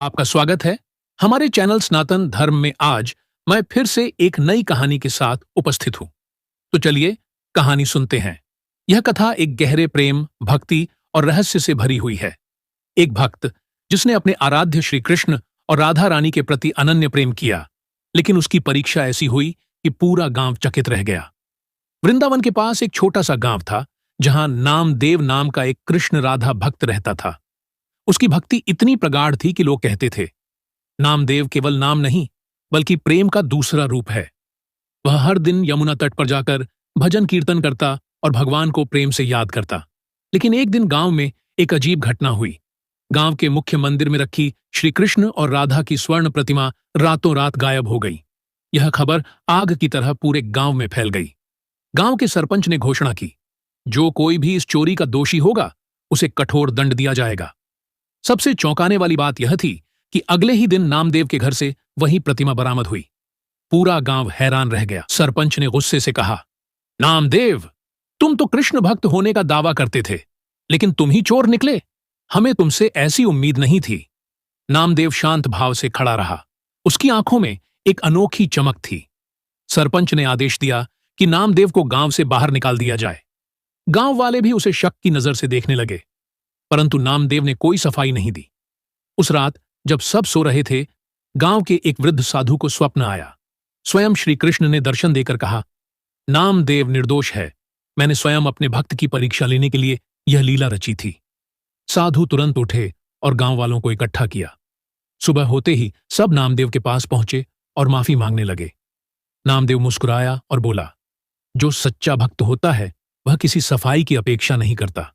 आपका स्वागत है हमारे चैनल सनातन धर्म में। आज मैं फिर से एक नई कहानी के साथ उपस्थित हूं। तो चलिए कहानी सुनते हैं। यह कथा एक गहरे प्रेम, भक्ति और रहस्य से भरी हुई है। एक भक्त जिसने अपने आराध्य श्री कृष्ण और राधा रानी के प्रति अनन्य प्रेम किया, लेकिन उसकी परीक्षा ऐसी हुई कि पूरा गांव चकित रह गया। वृंदावन के पास एक छोटा सा गांव था जहां नामदेव नाम का एक कृष्ण राधा भक्त रहता था। उसकी भक्ति इतनी प्रगाढ़ थी कि लोग कहते थे, नामदेव केवल नाम नहीं बल्कि प्रेम का दूसरा रूप है। वह हर दिन यमुना तट पर जाकर भजन कीर्तन करता और भगवान को प्रेम से याद करता। लेकिन एक दिन गांव में एक अजीब घटना हुई। गांव के मुख्य मंदिर में रखी श्री कृष्ण और राधा की स्वर्ण प्रतिमा रातों रात गायब हो गई। यह खबर आग की तरह पूरे गांव में फैल गई। गांव के सरपंच ने घोषणा की, जो कोई भी इस चोरी का दोषी होगा उसे कठोर दंड दिया जाएगा। सबसे चौंकाने वाली बात यह थी कि अगले ही दिन नामदेव के घर से वही प्रतिमा बरामद हुई। पूरा गांव हैरान रह गया। सरपंच ने गुस्से से कहा, नामदेव, तुम तो कृष्ण भक्त होने का दावा करते थे, लेकिन तुम ही चोर निकले। हमें तुमसे ऐसी उम्मीद नहीं थी। नामदेव शांत भाव से खड़ा रहा। उसकी आंखों में एक अनोखी चमक थी। सरपंच ने आदेश दिया कि नामदेव को गांव से बाहर निकाल दिया जाए। गांव वाले भी उसे शक की नजर से देखने लगे, परंतु नामदेव ने कोई सफाई नहीं दी। उस रात जब सब सो रहे थे, गांव के एक वृद्ध साधु को स्वप्न आया। स्वयं श्री कृष्ण ने दर्शन देकर कहा, नामदेव निर्दोष है। मैंने स्वयं अपने भक्त की परीक्षा लेने के लिए यह लीला रची थी। साधु तुरंत उठे और गांव वालों को इकट्ठा किया। सुबह होते ही सब नामदेव के पास पहुंचे और माफी मांगने लगे। नामदेव मुस्कुराया और बोला, जो सच्चा भक्त होता है वह किसी सफाई की अपेक्षा नहीं करता।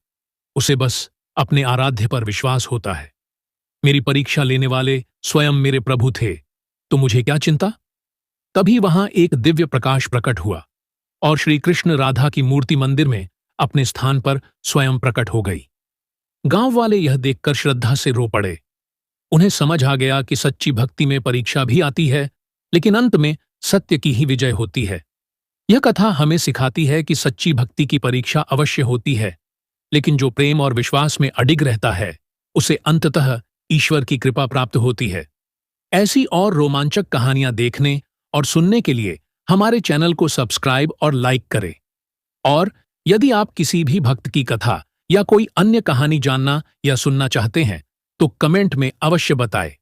उसे बस अपने आराध्य पर विश्वास होता है। मेरी परीक्षा लेने वाले स्वयं मेरे प्रभु थे, तो मुझे क्या चिंता। तभी वहां एक दिव्य प्रकाश प्रकट हुआ और श्री कृष्ण राधा की मूर्ति मंदिर में अपने स्थान पर स्वयं प्रकट हो गई। गांव वाले यह देखकर श्रद्धा से रो पड़े। उन्हें समझ आ गया कि सच्ची भक्ति में परीक्षा भी आती है, लेकिन अंत में सत्य की ही विजय होती है। यह कथा हमें सिखाती है कि सच्ची भक्ति की परीक्षा अवश्य होती है, लेकिन जो प्रेम और विश्वास में अडिग रहता है उसे अंततः ईश्वर की कृपा प्राप्त होती है। ऐसी और रोमांचक कहानियां देखने और सुनने के लिए हमारे चैनल को सब्सक्राइब और लाइक करें। और यदि आप किसी भी भक्त की कथा या कोई अन्य कहानी जानना या सुनना चाहते हैं तो कमेंट में अवश्य बताएं।